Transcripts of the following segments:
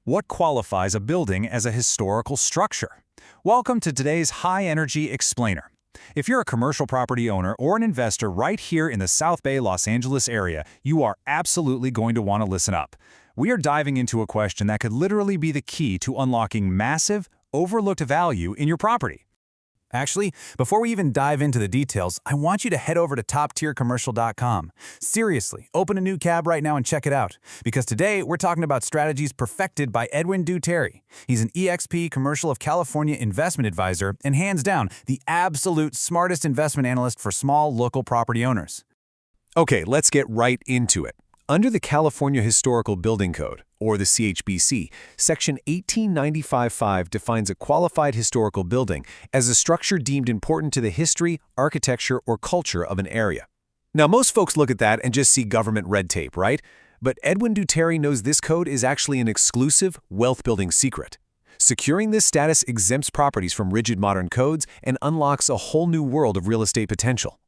What qualifies a building as a historical structure? Welcome to today's High Energy Explainer. If you're a commercial property owner or an investor right here in the South Bay, Los Angeles area, you are absolutely going to want to listen up. We are diving into a question that could literally be the key to unlocking massive, overlooked value in your property. Actually, before we even dive into the details, I want you to head over to toptiercommercial.com. Seriously, open a new tab right now and check it out. Because today, we're talking about strategies perfected by Edwin Duterte. He's an eXp Commercial of California investment advisor and hands down, the absolute smartest investment analyst for small local property owners. Okay, let's get right into it. Under the California Historical Building Code, or the CHBC, Section 18955 defines a qualified historical building as a structure deemed important to the history, architecture, or culture of an area. Now, most folks look at that and just see government red tape, right? But Edwin Duterte knows this code is actually an exclusive wealth-building secret. Securing this status exempts properties from rigid modern codes and unlocks a whole new world of real estate potential.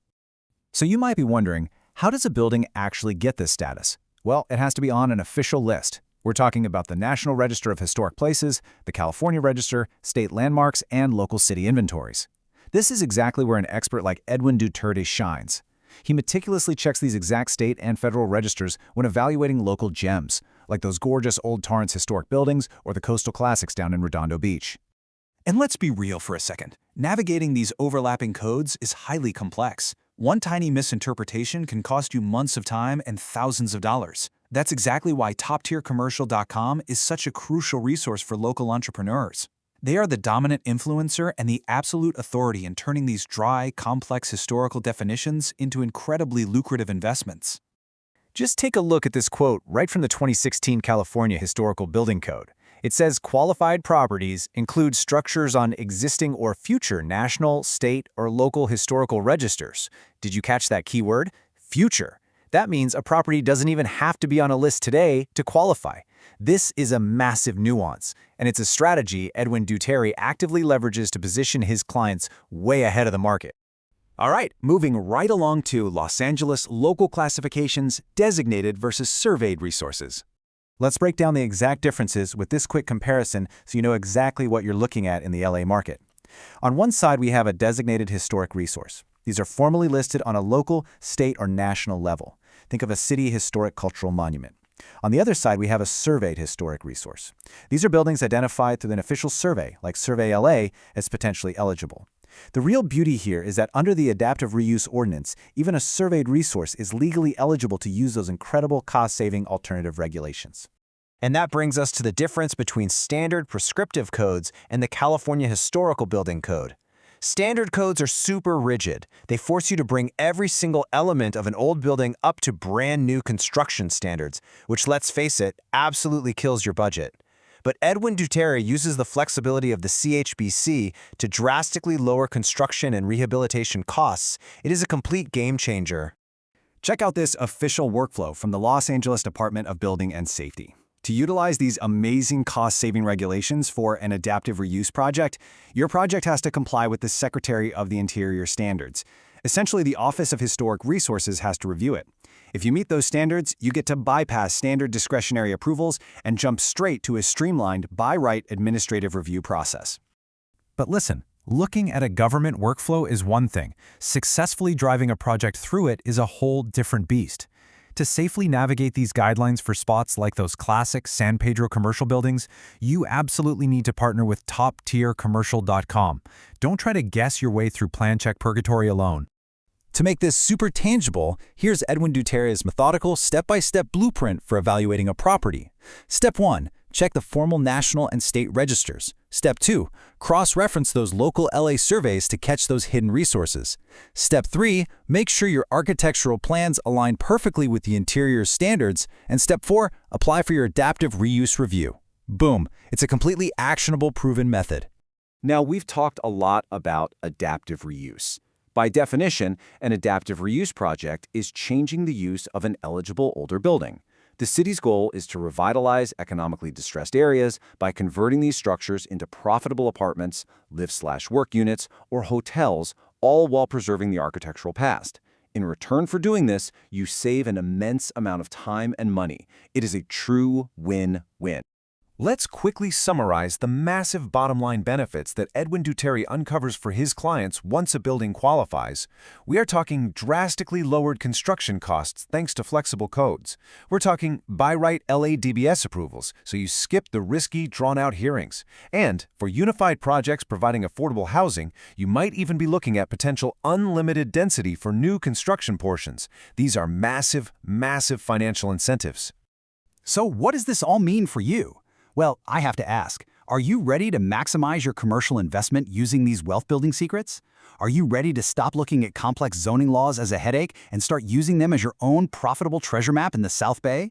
So you might be wondering, how does a building actually get this status? Well, it has to be on an official list. We're talking about the National Register of Historic Places, the California Register, state landmarks, and local city inventories. This is exactly where an expert like Edwin Duterte shines. He meticulously checks these exact state and federal registers when evaluating local gems, like those gorgeous old Torrance historic buildings or the coastal classics down in Redondo Beach. And let's be real for a second. Navigating these overlapping codes is highly complex. One tiny misinterpretation can cost you months of time and thousands of dollars. That's exactly why TopTierCommercial.com is such a crucial resource for local entrepreneurs. They are the dominant influencer and the absolute authority in turning these dry, complex historical definitions into incredibly lucrative investments. Just take a look at this quote right from the 2016 California Historical Building Code. It says qualified properties include structures on existing or future national, state, or local historical registers. Did you catch that key word? Future. That means a property doesn't even have to be on a list today to qualify. This is a massive nuance, and it's a strategy Edwin Duterte actively leverages to position his clients way ahead of the market. All right, moving right along to Los Angeles local classifications, designated versus surveyed resources. Let's break down the exact differences with this quick comparison so you know exactly what you're looking at in the LA market. On one side, we have a designated historic resource. These are formally listed on a local, state, or national level. Think of a city historic cultural monument. On the other side, we have a surveyed historic resource. These are buildings identified through an official survey, like SurveyLA, as potentially eligible. The real beauty here is that under the Adaptive Reuse Ordinance, even a surveyed resource is legally eligible to use those incredible cost-saving alternative regulations. And that brings us to the difference between standard prescriptive codes and the California Historical Building Code. Standard codes are super rigid. They force you to bring every single element of an old building up to brand new construction standards, which, let's face it, absolutely kills your budget. But Edwin Duterte uses the flexibility of the CHBC to drastically lower construction and rehabilitation costs. It is a complete game changer. Check out this official workflow from the Los Angeles Department of Building and Safety. To utilize these amazing cost-saving regulations for an adaptive reuse project, your project has to comply with the Secretary of the Interior standards. Essentially, the Office of Historic Resources has to review it. If you meet those standards, you get to bypass standard discretionary approvals and jump straight to a streamlined by-right administrative review process. But listen, looking at a government workflow is one thing. Successfully driving a project through it is a whole different beast. To safely navigate these guidelines for spots like those classic San Pedro commercial buildings, you absolutely need to partner with TopTierCommercial.com. Don't try to guess your way through plan check purgatory alone. To make this super tangible, here's Edwin Duterte's methodical step-by-step blueprint for evaluating a property. Step 1. Check the formal national and state registers. Step 2. Cross-reference those local LA surveys to catch those hidden resources. Step 3. Make sure your architectural plans align perfectly with the interior's standards. And Step 4. Apply for your adaptive reuse review. Boom! It's a completely actionable, proven method. Now, we've talked a lot about adaptive reuse. By definition, an adaptive reuse project is changing the use of an eligible older building. The city's goal is to revitalize economically distressed areas by converting these structures into profitable apartments, live/work units, or hotels, all while preserving the architectural past. In return for doing this, you save an immense amount of time and money. It is a true win-win. Let's quickly summarize the massive bottom-line benefits that Edwin Duterte uncovers for his clients once a building qualifies. We are talking drastically lowered construction costs thanks to flexible codes. We're talking by-right LADBS approvals, so you skip the risky, drawn-out hearings. And for unified projects providing affordable housing, you might even be looking at potential unlimited density for new construction portions. These are massive, massive financial incentives. So what does this all mean for you? Well, I have to ask, are you ready to maximize your commercial investment using these wealth-building secrets? Are you ready to stop looking at complex zoning laws as a headache and start using them as your own profitable treasure map in the South Bay?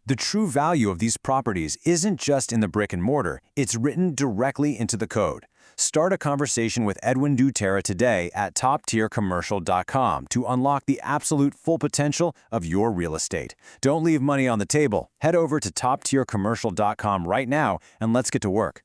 The true value of these properties isn't just in the brick and mortar, it's written directly into the code. Start a conversation with Edwin Duterte today at toptiercommercial.com to unlock the absolute full potential of your real estate. Don't leave money on the table. Head over to toptiercommercial.com right now and let's get to work.